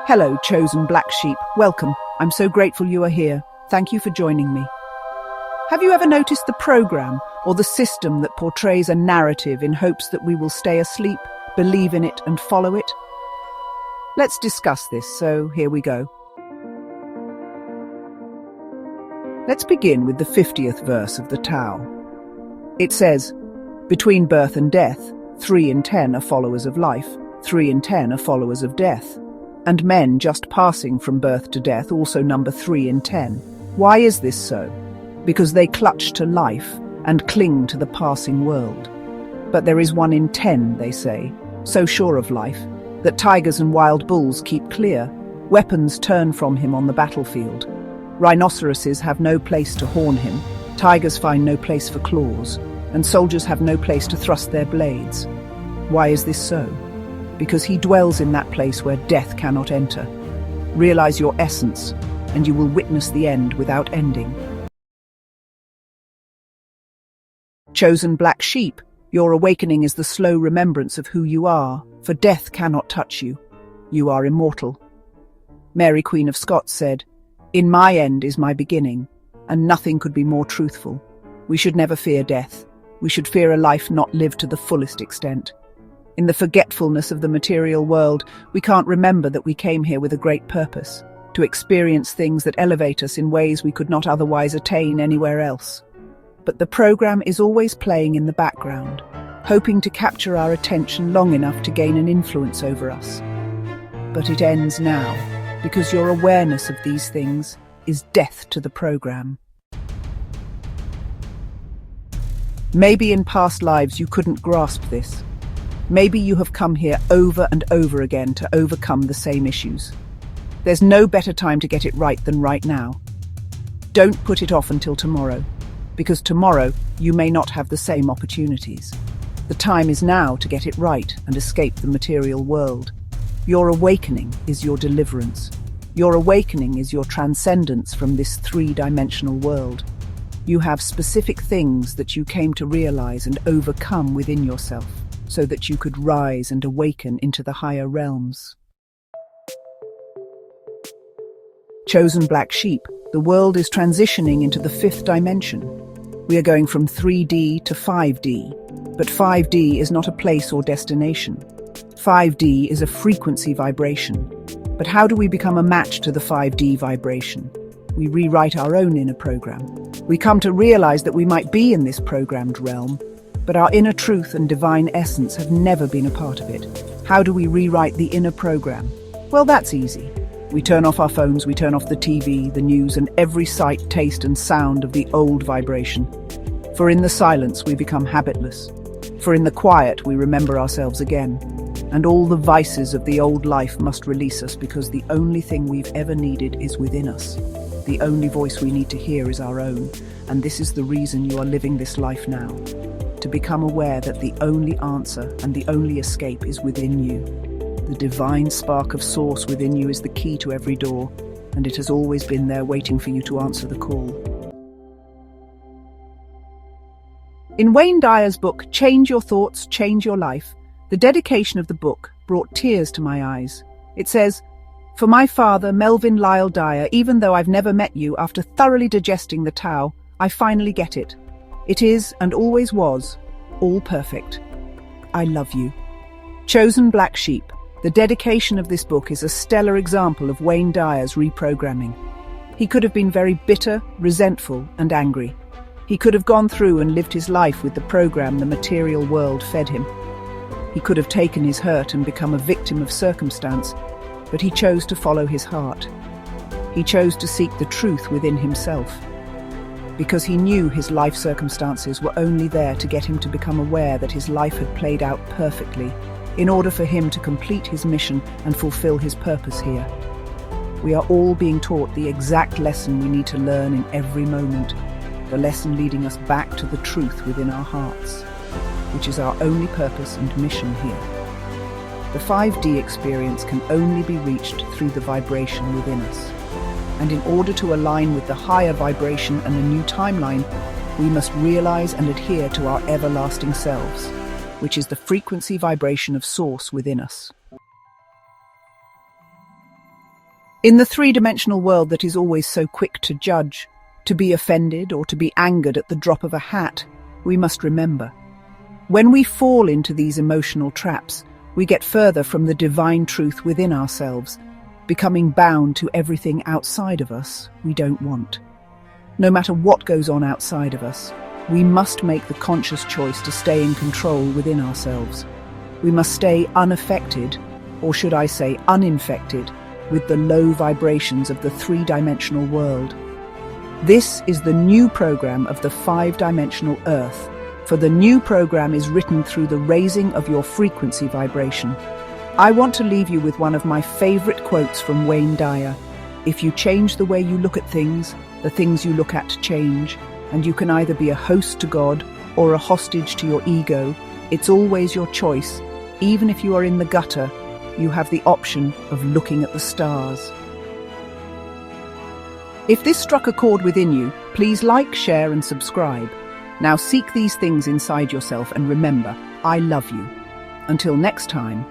Hello, chosen black sheep. Welcome. I'm so grateful you are here. Thank you for joining me. Have you ever noticed the program or the system that portrays a narrative in hopes that we will stay asleep, believe in it, and follow it? Let's discuss this, so here we go. Let's begin with the 50th verse of the Tao. It says, "Between birth and death, 3 in 10 are followers of life, 3 in 10 are followers of death. And men just passing from birth to death also number 3 in 10. Why is this so? Because they clutch to life and cling to the passing world. But there is 1 in 10, they say, so sure of life, that tigers and wild bulls keep clear. Weapons turn from him on the battlefield. Rhinoceroses have no place to horn him, tigers find no place for claws, and soldiers have no place to thrust their blades. Why is this so? Because he dwells in that place where death cannot enter. Realize your essence, and you will witness the end without ending." Chosen black sheep, your awakening is the slow remembrance of who you are, for death cannot touch you. You are immortal. Mary, Queen of Scots, said, "In my end is my beginning," and nothing could be more truthful. We should never fear death. We should fear a life not lived to the fullest extent. In the forgetfulness of the material world, we can't remember that we came here with a great purpose, to experience things that elevate us in ways we could not otherwise attain anywhere else. But the program is always playing in the background, hoping to capture our attention long enough to gain an influence over us. But it ends now, because your awareness of these things is death to the program. Maybe in past lives you couldn't grasp this. Maybe you have come here over and over again to overcome the same issues. There's no better time to get it right than right now. Don't put it off until tomorrow, because tomorrow you may not have the same opportunities. The time is now to get it right and escape the material world. Your awakening is your deliverance. Your awakening is your transcendence from this three-dimensional world. You have specific things that you came to realize and overcome within yourself, so that you could rise and awaken into the higher realms. Chosen black sheep, the world is transitioning into the 5th dimension. We are going from 3D to 5D, but 5D is not a place or destination. 5D is a frequency vibration. But how do we become a match to the 5D vibration? We rewrite our own inner program. We come to realize that we might be in this programmed realm, but our inner truth and divine essence have never been a part of it. How do we rewrite the inner program? Well, that's easy. We turn off our phones, we turn off the TV, the news, and every sight, taste, and sound of the old vibration. For in the silence, we become habitless. For in the quiet, we remember ourselves again. And all the vices of the old life must release us, because the only thing we've ever needed is within us. The only voice we need to hear is our own, and this is the reason you are living this life now. To become aware that the only answer and the only escape is within you. The divine spark of source within you is the key to every door, and it has always been there waiting for you to answer the call. In Wayne Dyer's book, Change Your Thoughts, Change Your Life, the dedication of the book brought tears to my eyes. It says, "For my father, Melvin Lyle Dyer, even though I've never met you, after thoroughly digesting the Tao, I finally get it. It is, and always was, all perfect. I love you." Chosen black sheep, the dedication of this book is a stellar example of Wayne Dyer's reprogramming. He could have been very bitter, resentful, and angry. He could have gone through and lived his life with the program the material world fed him. He could have taken his hurt and become a victim of circumstance, but he chose to follow his heart. He chose to seek the truth within himself, because he knew his life circumstances were only there to get him to become aware that his life had played out perfectly, in order for him to complete his mission and fulfill his purpose here. We are all being taught the exact lesson we need to learn in every moment, the lesson leading us back to the truth within our hearts, which is our only purpose and mission here. The 5D experience can only be reached through the vibration within us. And in order to align with the higher vibration and a new timeline, we must realize and adhere to our everlasting selves, which is the frequency vibration of source within us. In the three-dimensional world that is always so quick to judge, to be offended or to be angered at the drop of a hat, we must remember. When we fall into these emotional traps, we get further from the divine truth within ourselves, becoming bound to everything outside of us we don't want. No matter what goes on outside of us, we must make the conscious choice to stay in control within ourselves. We must stay unaffected, or should I say uninfected, with the low vibrations of the three-dimensional world. This is the new program of the five-dimensional Earth, for the new program is written through the raising of your frequency vibration. I want to leave you with one of my favorite quotes from Wayne Dyer. If you change the way you look at things, the things you look at change, and you can either be a host to God or a hostage to your ego. It's always your choice. Even if you are in the gutter, you have the option of looking at the stars. If this struck a chord within you, please like, share, and subscribe. Now seek these things inside yourself and remember, I love you. Until next time,